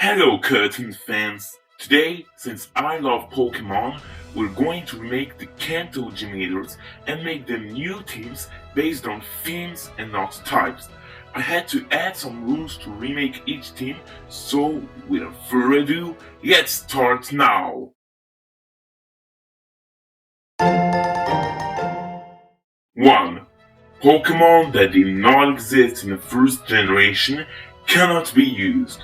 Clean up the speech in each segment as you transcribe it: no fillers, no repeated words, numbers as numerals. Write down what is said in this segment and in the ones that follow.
Hello cartoon fans! Today, since I love Pokémon, we're going to remake the Kanto Gym Leaders and make them new teams based on themes and not types. I had to add some rules to remake each team, so without further ado, let's start now! 1. Pokémon that did not exist in the first generation cannot be used.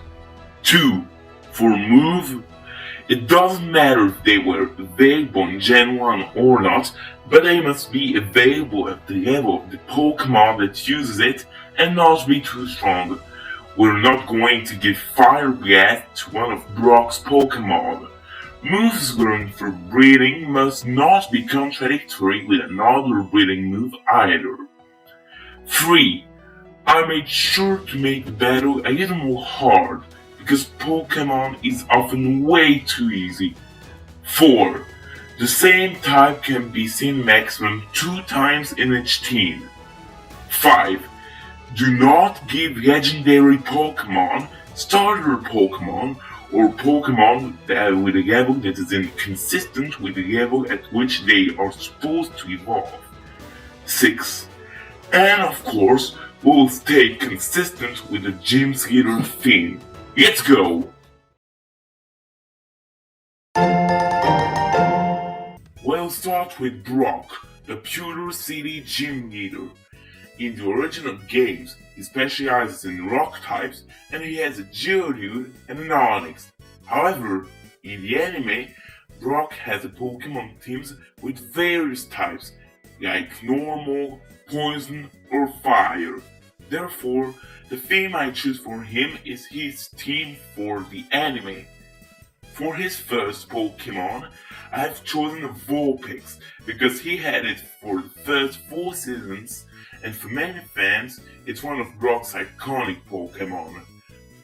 2. For move, it doesn't matter if they were available in Gen 1 or not, but they must be available at the level of the Pokémon that uses it and not be too strong. We're not going to give Fire Blast to one of Brock's Pokémon. Moves learned for breeding must not be contradictory with another breeding move either. 3. I made sure to make the battle a little more hard, because Pokémon is often way too easy. 4. The same type can be seen maximum 2 times in each team. 5. Do not give legendary Pokémon, starter Pokémon, or Pokémon with a level that is inconsistent with the level at which they are supposed to evolve. 6. And of course, we will stay consistent with the Gym's Leader theme. Let's go! We'll start with Brock, the Pewter City Gym Leader. In the original games, he specializes in rock types and he has a Geodude and an Onix. However, in the anime, Brock has a Pokémon teams with various types, like normal, poison, or fire. Therefore, the theme I choose for him is his team for the anime. For his first Pokémon, I have chosen a Vulpix because he had it for the first 4 seasons, and for many fans, it's one of Brock's iconic Pokémon.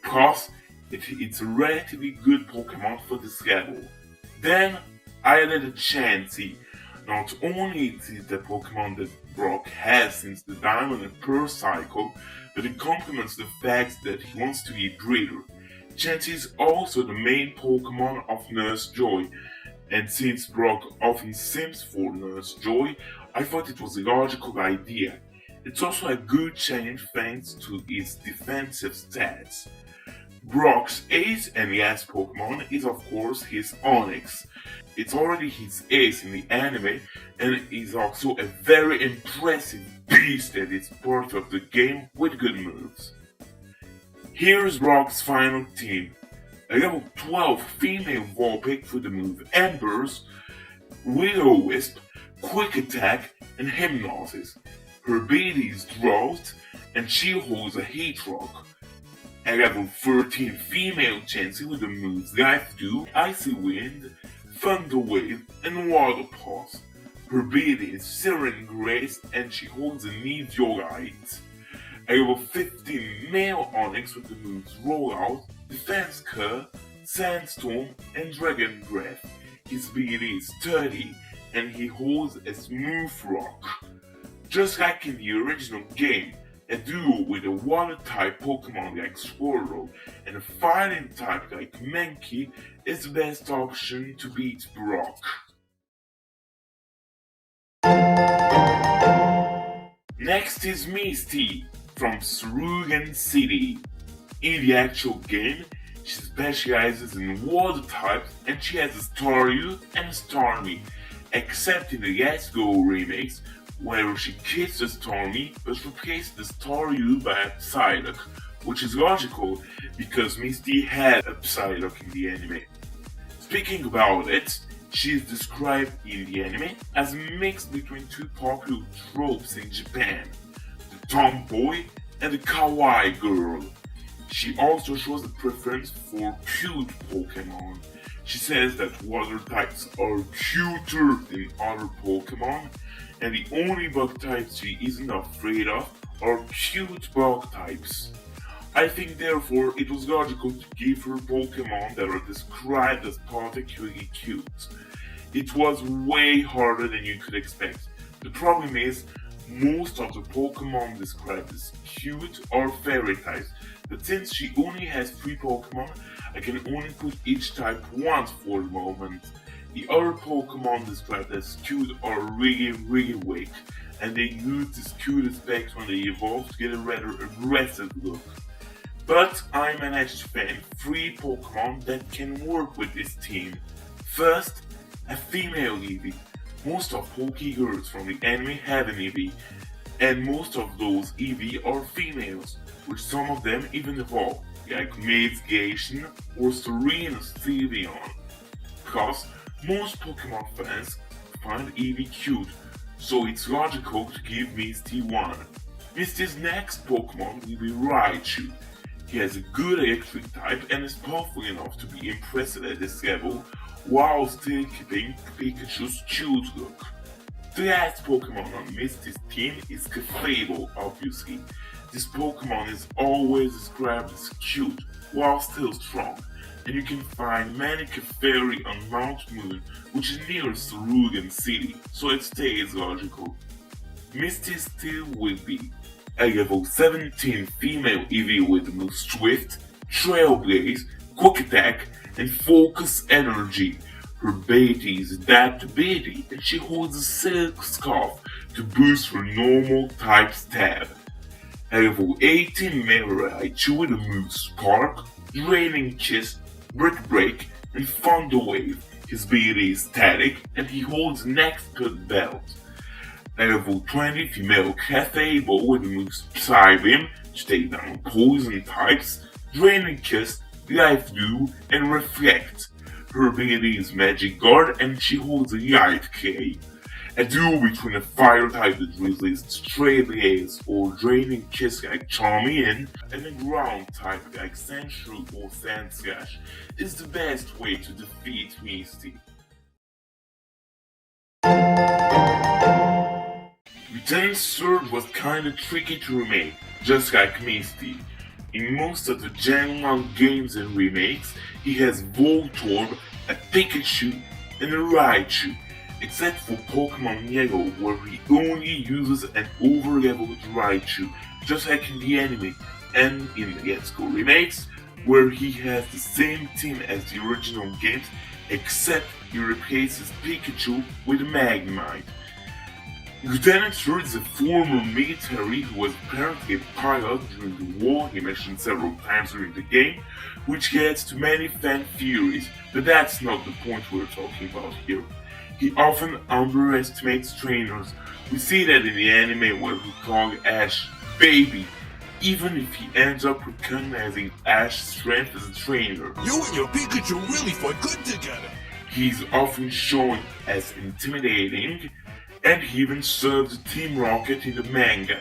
Plus, it's a relatively good Pokémon for this level. Then, I added a Chansey. Not only is it the Pokémon that Brock has since the Diamond and Pearl cycle, but it complements the fact that he wants to be a breeder. Chansey is also the main Pokémon of Nurse Joy, and since Brock often sims for Nurse Joy, I thought it was a logical idea. It's also a good change thanks to its defensive stats. Brock's 8th and last Pokémon is of course his Onix. It's already his ace in the anime and is also a very impressive beast at its part of the game with good moves. Here's Brock's final team. A level 12 female Vulpix for the move Embers, Will-O-Wisp, Quick Attack, and Hypnosis. Her ability is Drought, and she holds a Heat Rock. A level 13 female Chansey with the moves Life Dew, Icy Wind, Thunder Wave, and Water Pulse. Her ability is Siren Grace, and she holds a Meteorite. A level 15 male Onix with the moves Rollout, Defense Curve, Sandstorm, and Dragon Breath. His ability is Sturdy, and he holds a Smooth Rock. Just like in the original game, a duo with a water-type Pokémon like Swirl and a fighting-type like Mankey is the best option to beat Brock. Next is Misty from Cerulean City. In the actual game, she specializes in water types and she has a Staryu and a Starmie, except in the Let's Go remakes, where she kissed the Starmie but replaced the Staryu by a Psyduck, which is logical because Misty had a Psyduck in the anime. Speaking about it, she is described in the anime as a mix between 2 popular tropes in Japan, the tomboy and the kawaii girl. She also shows a preference for cute Pokémon. She says that water types are cuter than other Pokémon, and the only bug types she isn't afraid of are cute bug types. I think therefore it was logical to give her Pokémon that are described as particularly cute. It was way harder than you could expect. The problem is, Most of the Pokemon described as cute or fairy types, but since she only has 3 Pokemon, I can only put each type once for the moment. The other Pokemon described as cute are really weak, and they use this cute aspect when they evolve to get a rather aggressive look. But I managed to find 3 Pokemon that can work with this theme. First, a female Eevee. Most of Pokegirls from the anime have an Eevee, and most of those Eevee are females, with some of them even evolve, like Misty or Serena's Stevion. Because most Pokemon fans find Eevee cute, so it's logical to give Misty one. Misty's next Pokemon will be Raichu. He has a good electric type and is powerful enough to be impressive at this level, while still keeping Pikachu's cute look. The last Pokemon on Misty's team is Clefable, obviously. This Pokemon is always described as cute, while still strong, and you can find many Clefairy on Mount Moon, which is near Cerulean City, so it stays logical. Misty still will be a level 17 female Eevee with the moves Swift, Trailblaze, Quick Attack, and Focus Energy. Her ability is Adaptability, and she holds a Silk Scarf to boost her normal type stab. A level 18 male Raichu with the moves Spark, Draining Kiss, Brick Break, and Thunder Wave. His ability is Static, and he holds an expert belt. A level 20 female Clefable with the moves Psybeam to take down poison types, Draining Kiss, Life Dew, and Reflect. Her ability is Magic Guard, and she holds a Light Clay. A duo between a fire type that resists Trailblaze or Draining Kiss like Charmeleon and a ground type like Sandshrew or Sandslash is the best way to defeat Misty. Lieutenant Surge was kinda tricky to remake, just like Misty. In most of the Gen 1 games and remakes, he has Voltorb, a Pikachu, and a Raichu, except for Pokémon Yellow, where he only uses an over-leveled Raichu, just like in the anime, and in the Let's Go remakes, where he has the same team as the original games, except he replaces Pikachu with Magnemite. Lieutenant Surge is a former military who was apparently a pilot during the war he mentioned several times during the game, which gets to many fan theories, but that's not the point we're talking about here. He often underestimates trainers. We see that in the anime where he calls Ash baby, even if he ends up recognizing Ash's strength as a trainer. You and your Pikachu really fight good together. He's often shown as intimidating, and he even serves Team Rocket in the manga.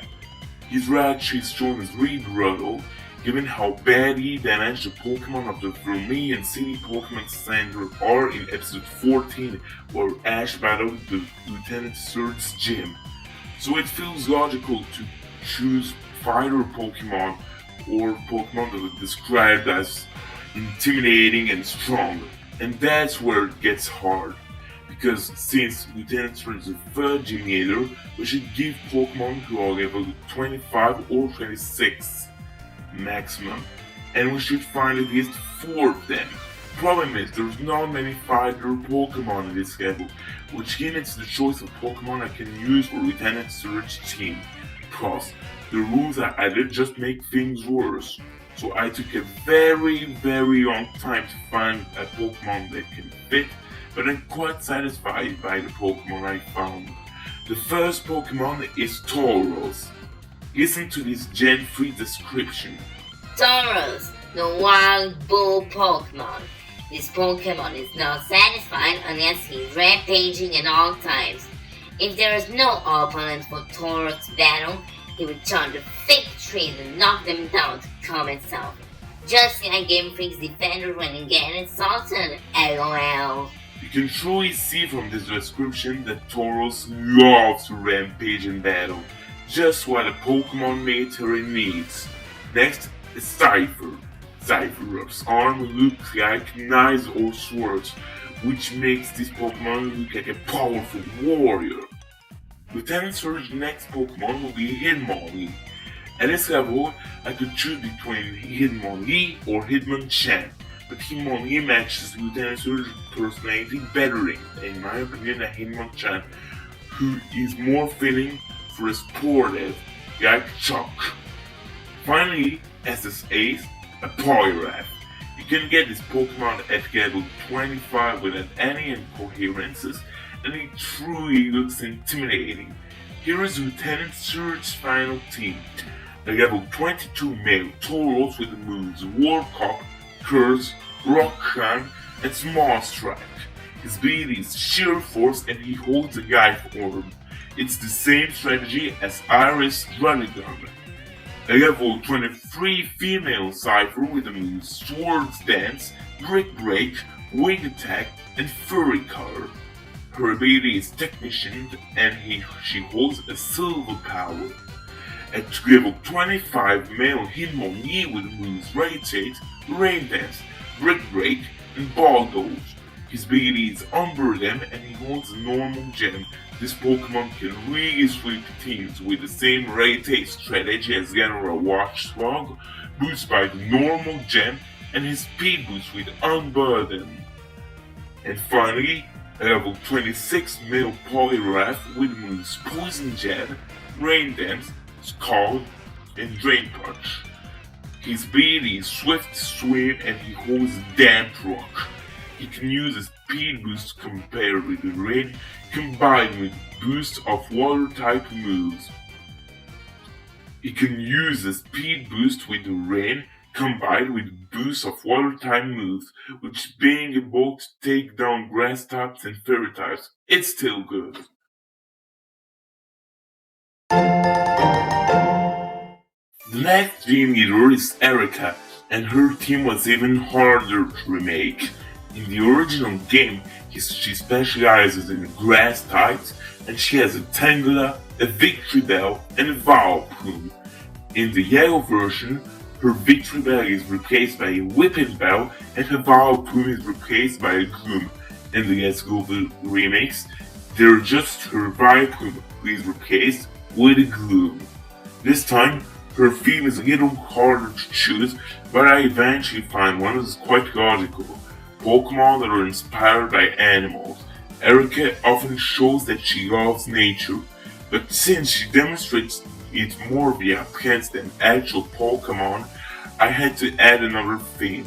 His Raichu is shown as really brutal, given how badly he damaged the Pokemon of the Vermilion City Pokemon Center or in episode 14 where Ash battled the Lieutenant Surge's gym. So it feels logical to choose fighter Pokemon or Pokemon that are described as intimidating and strong, and that's where it gets hard. Because since Lieutenant Surge is the third gym leader, we should give Pokemon who are level 25 or 26 maximum, and we should find at least 4 of them. Problem is, there's not many fighter Pokemon in this level, which limits the choice of Pokemon I can use for Lieutenant Surge team. Plus, the rules I added just make things worse. So I took a very long time to find a Pokemon that can fit, but I'm quite satisfied by the Pokemon I found. The first Pokemon is Tauros. Listen to this Gen 3 description. Tauros, the wild bull Pokemon. This Pokemon is not satisfied unless he's rampaging at all times. If there is no opponent for Tauros' battle, he would charge the fake trees and knock them down to calm himself. Just like Game Freak's defender when he gets insulted, LOL. You can truly see from this description that Tauros loves to rampage in battle, just what a Pokemon military needs. Next is Cypher. Cypher's arm looks like knives or swords, which makes this Pokemon look like a powerful warrior. Lieutenant Surge's next Pokemon will be Hitmonlee. At this level, I could choose between Hitmonlee or Hitmonchan, but Hitmonlee matches Lieutenant Surge's personality better in my opinion, than Hitmonchan, who is more fitting for a sportive like Chuck. Finally, as this ace, a Poliwrath. You can get this Pokemon at level 25 without any incoherences, and it truly looks intimidating. Here is Lieutenant Surge's final team. A level 22 male Tauros with the moves War Cup, Curse, Rock Climb, and Small Strike. His ability is Sheer Force and he holds a Life Orb. It's the same strategy as Iris Runigun. A level 23 female Cypher with the moves Swords Dance, Brick Break, Wing Attack, and Furry Color. Her ability is Technician and she holds a Silver Power. At level 25 male Hitmonlee with the moves Radiate, Rain Dance, Brick Break, and Ball Dodge. His ability is Unburden and he holds a normal gem. This Pokemon can really sweep teams with the same Radiate strategy as General Watchdog, boosted by the normal gem and his speed boost with Unburden. And finally, a level 26 male Poliwrath with moves Poison Jab, Rain Dance, Scald, and Drain Punch. His ability is Swift Swim and he holds Damp Rock. He can use a speed boost compared with the rain combined with boost of water type moves. He can use a speed boost with the rain combined with boost of water type moves, which being able to take down grass types and fairy types, it's still good. The next gym leader is Erica, and her team was even harder to remake. In the original game, she specializes in grass types, and she has a Tangela, a Victory Bell, and a Vileplume. In the yellow version, her Victory Bell is replaced by a Whipping Bell, and her Vileplume is replaced by a Gloom. In the Let's Go remakes, they're just her Vileplume who is replaced with a Gloom. This time, her theme is a little harder to choose, but I eventually find one that is quite logical. Pokemon that are inspired by animals. Erica often shows that she loves nature, but since she demonstrates it more via plants than actual Pokemon, I had to add another theme.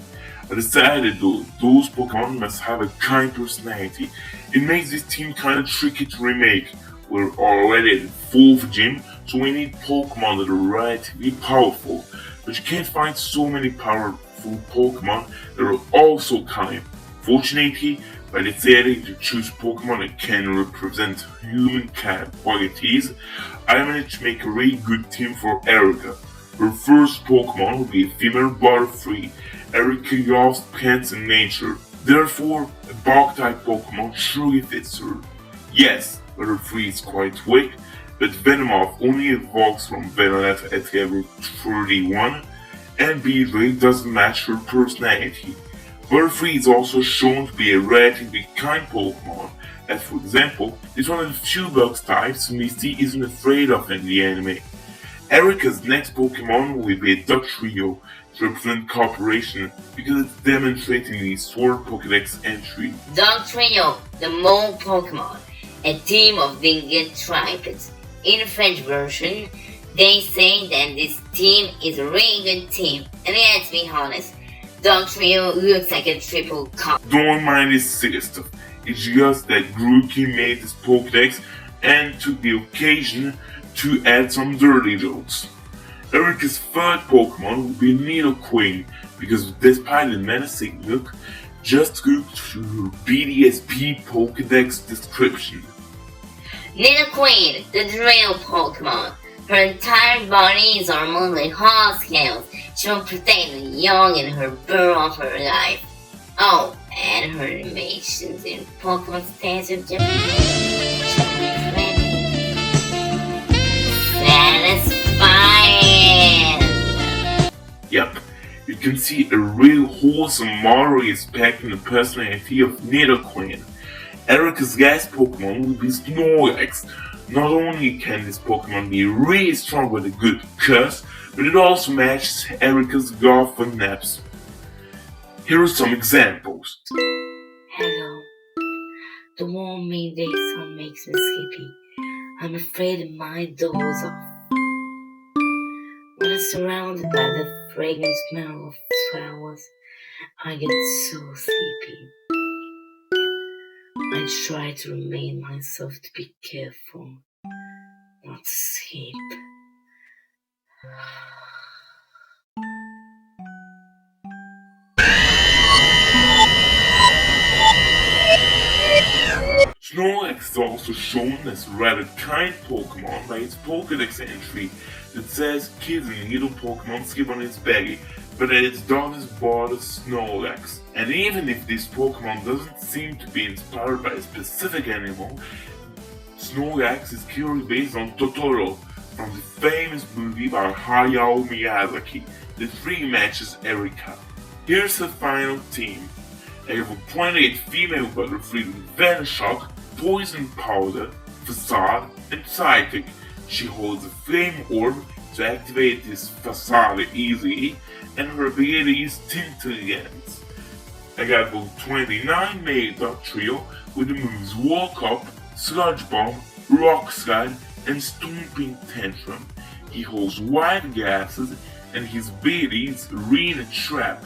I decided though, those Pokemon must have a kind personality. It makes this team kinda tricky to remake. We're already at the 4th gym, so we need Pokemon that are relatively powerful, but you can't find so many powerful Pokemon that are also kind. Fortunately, by deciding to choose Pokemon that can represent human qualities, I managed to make a really good team for Erica. Her first Pokemon will be a female Butterfree. Erica loves plants and nature, therefore a Bug-type Pokemon surely fits her. Yes, Butterfree is quite weak, but Venomoth only evolves from Venonat at level 31, and Beedrill doesn't match her personality. Butterfree is also shown to be a relatively kind Pokemon, as for example, it's one of the few bug types Misty isn't afraid of in the anime. Erica's next Pokemon will be a Dugtrio to represent cooperation because it's demonstrating the Sword Pokédex entry. Dugtrio, the mole Pokemon, a team of winged tripeds. In the French version, they say that this team is a really good team, and let's be honest, Dugtrio looks like a triple comp. Don't mind this silly stuff, it's just that Grookey made this Pokédex and took the occasion to add some dirty jokes. Erica's third Pokemon will be Nidoqueen, because despite the menacing look, just look to her BDSP Pokédex description. Nidoqueen, the drill Pokemon. Her entire body is armored with hard scales. She will protect the young in her birth of her life. Oh, and her animations in Pokemon stands with Japan. Satisfying! Yep, you can see a real wholesome Mario aspect in the personality of Nidoqueen. Erica's guest Pokemon will be Snorlax. Not only can this Pokemon be really strong with a good curse, but it also matches Erica's golf and naps. Here are some examples. Hello. The warm midday sun makes me sleepy. I'm afraid I might doze off. When I'm surrounded by the fragrant smell of flowers, I get so sleepy. I try to remind myself to be careful, not to sleep. Snorlax is also shown as a rather kind Pokemon by its Pokédex entry that says kids and little Pokemon sleep on its belly, but that its dog is born as Snorlax. And even if this Pokemon doesn't seem to be inspired by a specific animal, Snorlax is clearly based on Totoro from the famous movie by Hayao Miyazaki that rematches Erika. Here's the final team. I have a 28 female Butterfree with Venoshock, Poison Powder, Facade, and Psychic. She holds a Flame Orb to activate this Facade easily, and her ability is Tintelligence. I got both 29 male Dot Trio with the moves Walk Up, Sludge Bomb, Rock Slide, and Stomping Tantrum. He holds wide glasses, and his ability is Arena Trap.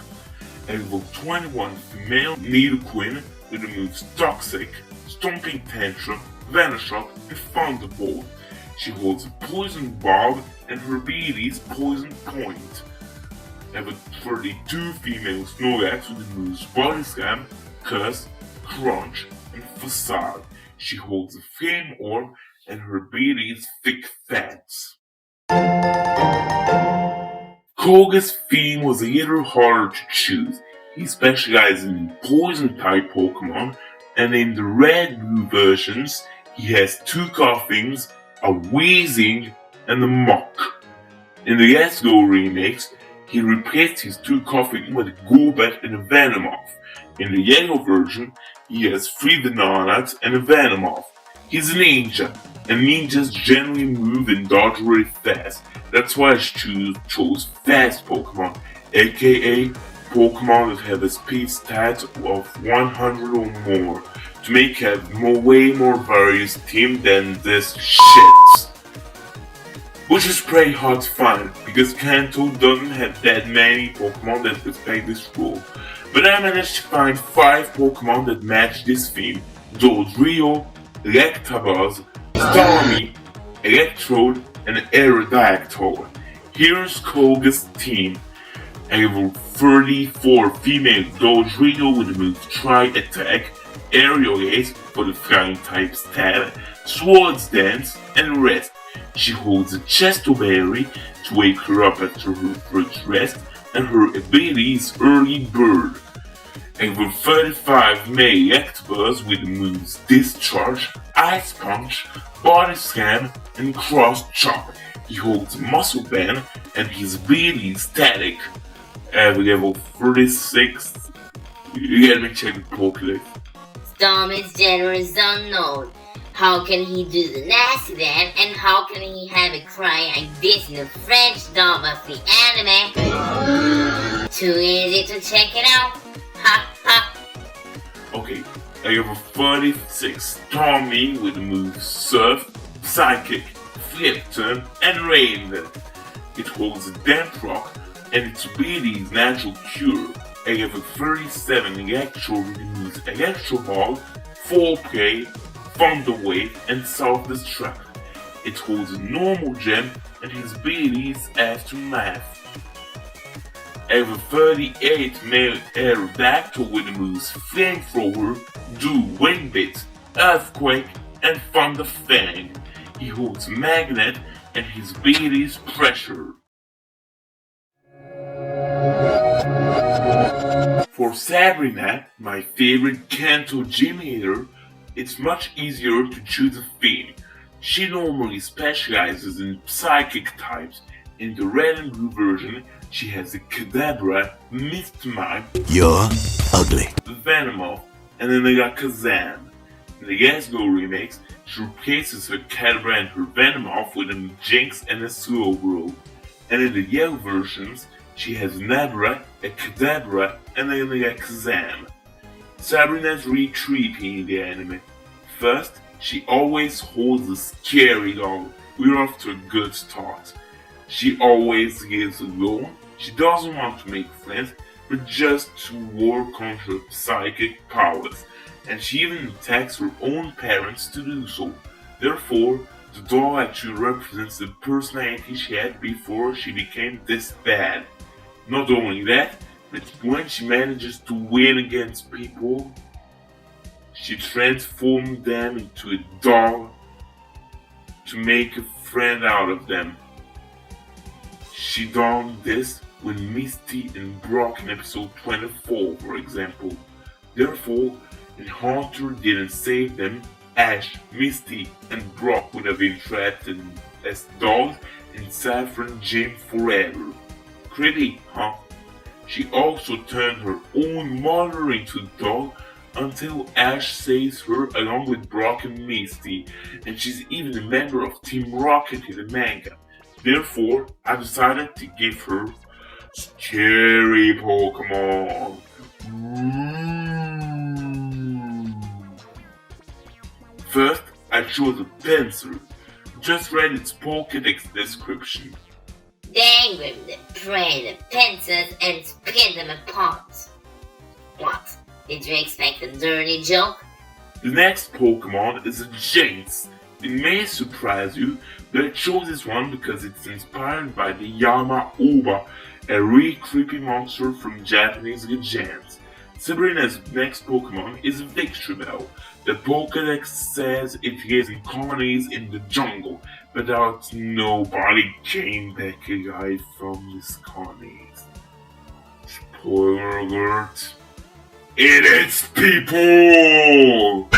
I have 21 female Nidoqueen with the moves Toxic, Stomping Tantrum, Venoshock, and Thunderbolt. She holds a Poison Bob, and her ability is Poison Point. I have 32 female Snorlax with the moves Body Slam, Curse, Crunch, and Facade. She holds a Flame Orb, and her ability is Thick Fats. Koga's theme was a little harder to choose. He specializes in Poison-type Pokemon, and in the Red-Blue versions, he has 2 Coughings, a Wheezing, and a Muk. In the Let's Go remakes, he replaced his 2 Coughing with a Golbat and a Venomoth. In the Yellow version, he has 3 Venonats and a Venomoth. He's a ninja, and ninjas generally move and dodge really fast. That's why I chose fast Pokemon, aka Pokemon that have a speed stat of 100 or more, to make a way more various team than this shit. Which is pretty hard to find, because Kanto doesn't have that many Pokemon that respect this rule. But I managed to find 5 Pokemon that match this theme: Dodrio, Electabuzz, Starmie, Electrode, and Aerodactyl. Here's Koga's team. I have 34 female Dodrio with the moves Tri-Attack, Aerial Ace for the flying type stab, Swords Dance, and Rest. She holds a Chesto Berry to wake her up after her first rest, and her ability is Early Bird. I have 35 male Electabuzz with the moves Discharge, Ice Punch, Body Slam, and Cross Chop. He holds a Muscle Band, and his ability is Static. I have level 36. Let me check the Pokédex. Stormy's gender is unknown. How can he do the nasty dance, and how can he have a cry like this in the French dub of the anime? Too easy to check it out. Ha ha. Okay, I have a 36 Stormy with the moves Surf, Psychic, Flip Turn, and Rain. It holds a Damp Rock, and its ability is Natural Cure. I have a 37 Electro with the moves Electro Ball, Full Play, Thunder Wave, and Self-Destruct. It holds a normal gem, and his ability is Aftermath. I have a 38 male Aerodactyl with the moves Flamethrower, Do Wing Bit, Earthquake, and Thunder Fang. He holds Magnet, and his ability is Pressure. For Sabrina, my favorite Kanto Gym Leader, it's much easier to choose a theme. She normally specializes in psychic types. In the Red and Blue version, she has a Kadabra, Mistmine, You're ugly. Venomoth, and then I got Kazan. In the Yesgo remix, she replaces her Cadabra and her Venomoth with a Jinx and a Slowbro. And in the Yellow versions, she has an Abra, a Kadabra, and an Alakazam. Sabrina's really creepy in the anime. First, she always holds a scary doll. We're off to a good start. She always lives alone. She doesn't want to make friends, but just to work on her psychic powers. And she even attacks her own parents to do so. Therefore, the doll actually represents the personality she had before she became this bad. Not only that, but when she manages to win against people, she transforms them into a doll to make a friend out of them. She done this with Misty and Brock in episode 24, for example. Therefore, if Hunter didn't save them, Ash, Misty, and Brock would have been trapped as dolls in Saffron Gym forever. Creepy, huh? She also turned her own mother into a doll until Ash saves her along with Brock and Misty, and she's even a member of Team Rocket in the manga. Therefore, I decided to give her scary Pokémon. First, I chose a Pinsir. Just read its Pokédex description. Then grip the prey the pincers and split them apart. What? Did you expect a dirty joke? The next Pokémon is a Jinx. It may surprise you, but I chose this one because it's inspired by the Yama-Oba, a really creepy monster from Japanese legends. Sabrina's next Pokémon is Victreebel. The Pokédex says it lives in colonies in the jungle, but that nobody came back alive from these colonies. Spoiler alert. It is people!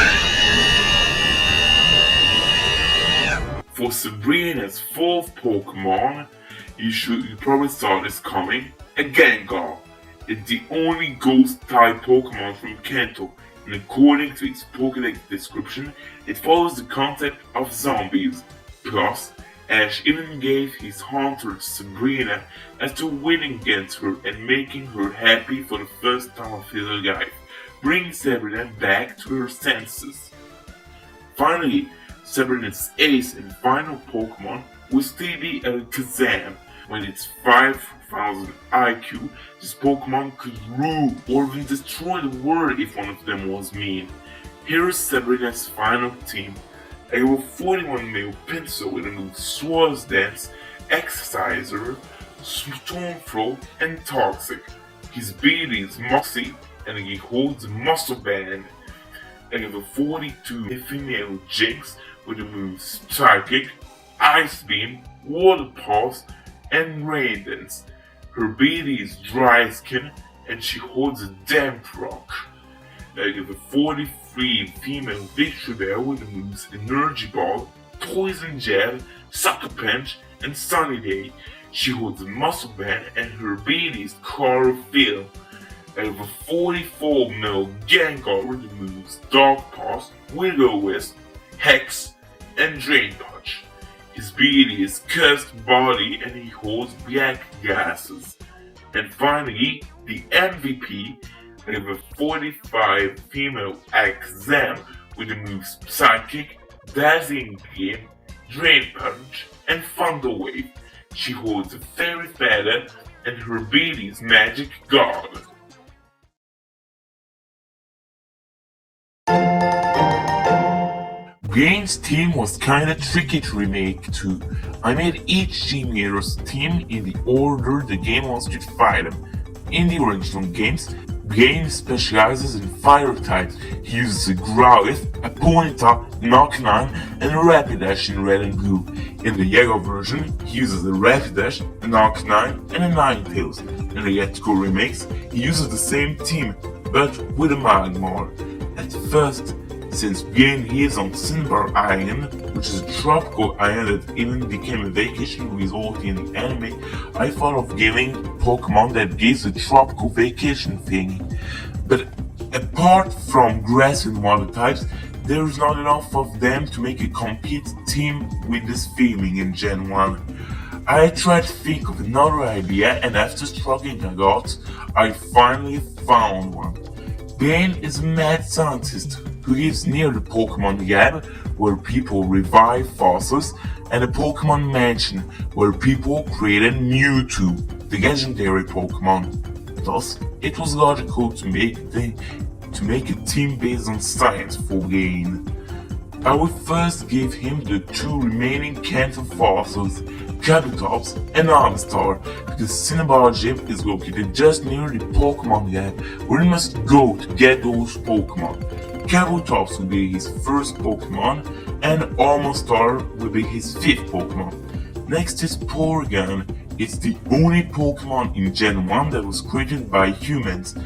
For Sabrina's fourth Pokémon, you probably saw this coming, a Gengar. It's the only ghost-type Pokémon from Kanto, and according to its Pokédex description, it follows the concept of zombies. Plus, Ash even gave his hunter to Sabrina after winning against her and making her happy for the first time of his life, bringing Sabrina back to her senses. Finally, Sabrina's ace and final Pokémon will still be Alakazam. With its 5,000 IQ, this Pokémon could rule or even destroy the world if one of them was mean. Here is Sabrina's final team. A level 41 male Pinsir with the moves Swords Dance, Exerciser, Stormthrow, and Toxic. His ability is Moxie, and he holds a Muscle Band. A level 42 female Jinx with the moves Psychic, Ice Beam, Water Pulse, and Rain Dance. Her ability is Dry Skin, and she holds a Damp Rock. A level 43 female Victreebel with the moves Energy Ball, Poison Jab, Sucker Punch, and Sunny Day. She holds a Muscle Band, and her ability is Chlorophyll. A level 44 male Gengar with the moves Dark Pulse, Will-O-Wisp, Hex, and Drain Punch. His ability is Cursed Body, and he holds Black Gases. And finally, the MVP, a level 45 female Alakazam with the moves Psychic, Dazzling Gleam, Drain Punch, and Thunder Wave. She holds a Fairy Feather, and her ability is Magic Guard. Game's team was kinda tricky to remake too. I made each Gym Leaders team in the order the game wants you to fight them. In the original games, Game specializes in fire types. He uses a Growlithe, a Ponyta, Knock-9, and a Rapidash in red and blue. In the yellow version, he uses a Rapidash, a Knock-9, and a Ninetales. In the Yetiko remakes, he uses the same team, but with a Magmar. At first, since Game lives on Cinnabar Island, which is a tropical island that even became a vacation resort in the anime, I thought of giving Pokemon that gives a tropical vacation thing. But apart from grass and water types, there is not enough of them to make a complete team with this feeling in Gen 1. I tried to think of another idea, and after struggling a lot, I finally found one. Ben is a mad scientist who lives near the Pokémon lab where people revive fossils, and a Pokémon mansion where people created Mewtwo, the legendary Pokémon. Thus, it was logical to make a team based on science for Gain. I will first give him the two remaining Kanto fossils, Kabutops and Amistar, because Cinnabar Gym is located just near the Pokémon lab where he must go to get those Pokémon. Kabutops will be his first Pokémon, and Amistar will be his fifth Pokémon. Next is Paulygon. It's the only Pokémon in Gen 1 that was created by humans,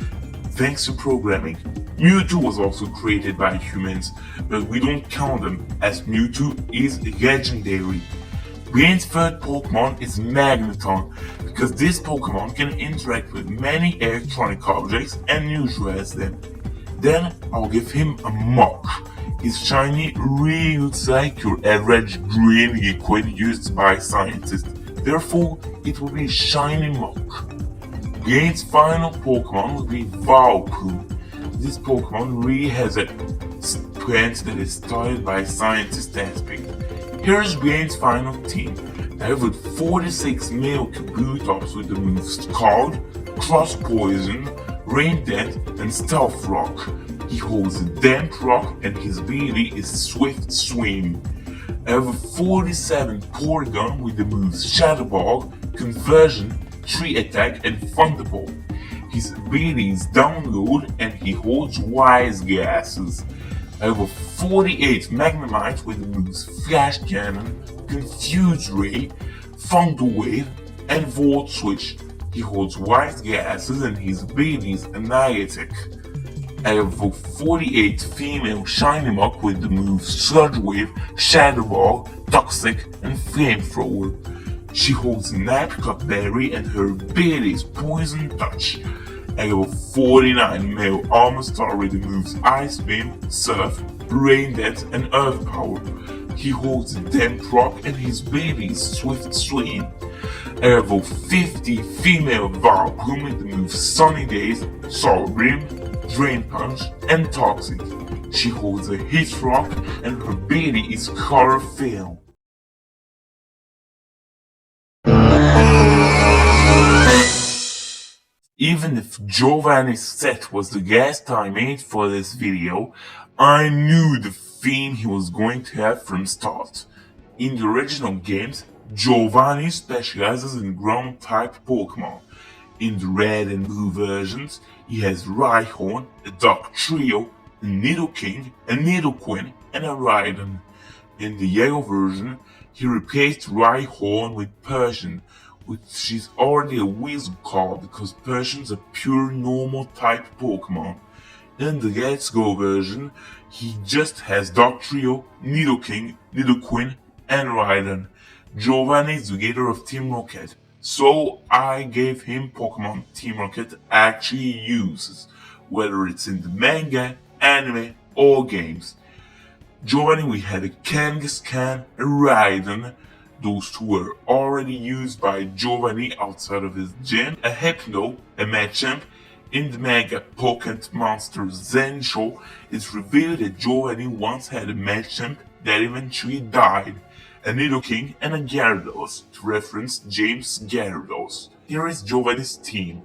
thanks to programming. Mewtwo was also created by humans, but we don't count them as Mewtwo is legendary. Brain's third Pokémon is Magneton, because this Pokémon can interact with many electronic objects and neutralize them. Then I'll give him a Mach. His shiny really looks like your average green liquid used by scientists, therefore it will be Shiny Mach. Brain's final Pokémon will be Valplu. This Pokémon really has a strength that is started by scientist aspect. Here's Brain's final team. They have with 46 male Kabutops with the moves Scald, Cross Poison, Rain Dent, and Stealth Rock. He holds a Damp Rock and his ability is Swift Swim. I have a 47 Porygon with the moves Shadow Ball, Conversion, Tree Attack, and Thunderbolt. His ability is Download and he holds Wise Gases. I have a 48 Magnemite with the moves Flash Cannon, Confuse Ray, Thunder Wave, and Volt Switch. He holds Wise Gases and his ability is Annihilatic. I have a 48 female Shiny Mach with the moves Sludge Wave, Shadow Ball, Toxic, and Flamethrower. She holds Napcut Berry and her ability is Poison Touch. I have a 49 male Amistar with the moves Ice Beam, Surf, Rain Dance, and Earth Power. He holds a Damp Rock and his ability is Swift Swim. I have a 50 female Valplume with the moves Sunny Days, Solar Beam, Drain Punch, and Toxic. She holds a Hit Rock and her ability is Color Fail. Even if Giovanni's Cette was the guest I made for this video, I knew the theme he was going to have from start. In the original games, Giovanni specializes in ground-type Pokémon. In the red and blue versions, he has Rhyhorn, a Dark Trio, a Nidoking, a Nidoqueen, and a Rhydon. In the yellow version, he replaced Rhyhorn with Persian, which is already a wizard card because Persian's a pure normal type Pokémon. In the Let's Go version, he just has Dark Trio, Nidoking, Nidoqueen, and Rhydon. Giovanni is the leader of Team Rocket, so I gave him Pokémon Team Rocket actually uses, whether it's in the manga, anime, or games. Giovanni, we had a Kangaskhan, a Rhydon. Those two were already used by Giovanni outside of his gym. A Hypno, a Machamp. In the manga Pocket Monster Zen Show, it's revealed that Giovanni once had a Machamp that eventually died. A Nidoking and a Gyarados, to reference James Gyarados. Here is Giovanni's team.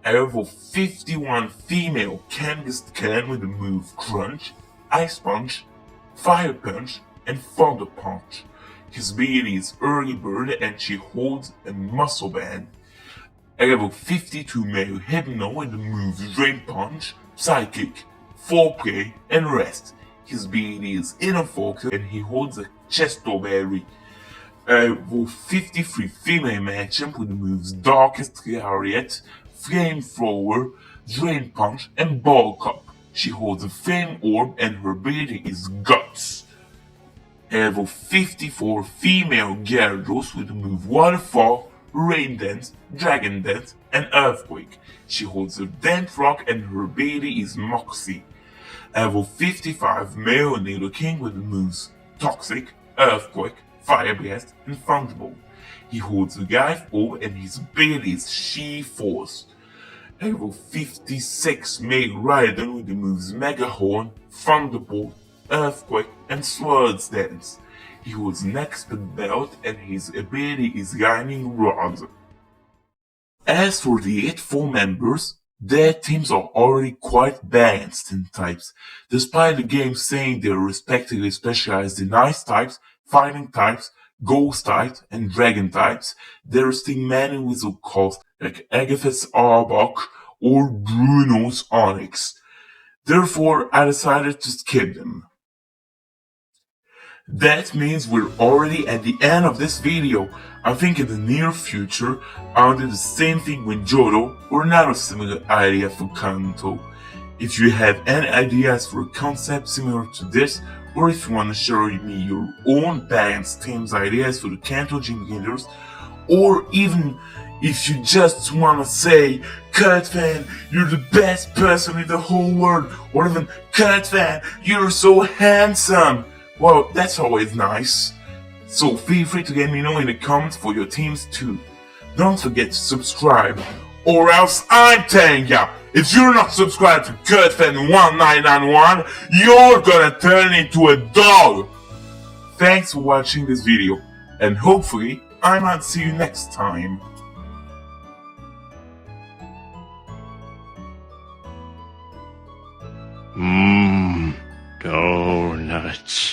I have a 51 female Kangaskhan with the move Crunch, Ice Punch, Fire Punch, and Thunder Punch. His ability is Early Bird and she holds a Muscle Band. I have a 52 male Hypno with the moves Drain Punch, Psychic, Foreplay, and Rest. His ability is Inner Focus and he holds a Chesto Berry. I have a 53 female Machamp with the moves Darkest Lariat, Flamethrower, Drain Punch, and Ball Cup. She holds a Flame Orb and her ability is Guts. I have a 54 female Gyarados with the move Waterfall, Rain Dance, Dragon Dance, and Earthquake. She holds a Damp Rock and her ability is Moxie. Level 55 male Nido King with the moves Toxic, Earthquake, Fire Blast, and Thunderbolt. He holds the Life Orb and his ability is She Force. Level 56 male Raiden with the moves Mega Horn, Thunderbolt, Earthquake, and Swords Dance. He holds an expert belt and his ability is Lightning Rod. As for the 8 full members, their teams are already quite balanced in types, despite the game saying they are respectively specialized in Ice types, Fighting types, Ghost types, and Dragon types. There are still many wizard calls like Agatha's Arbok or Bruno's Onyx. Therefore, I decided to skip them. That means we're already at the end of this video. I think in the near future, I'll do the same thing with Johto or another similar idea for Kanto. If you have any ideas for a concept similar to this, or if you want to share me your own balanced teams ideas for the Kanto Gym Leaders, or even if you just want to say, Kart fan, you're the best person in the whole world, or even Kart fan, you're so handsome. Well, that's always nice. So feel free to let me know in the comments for your teams too. Don't forget to subscribe, or else I'm telling ya, if you're not subscribed to KurtFan1991, you're gonna turn into a dog. Thanks for watching this video, and hopefully I might see you next time. Go nuts.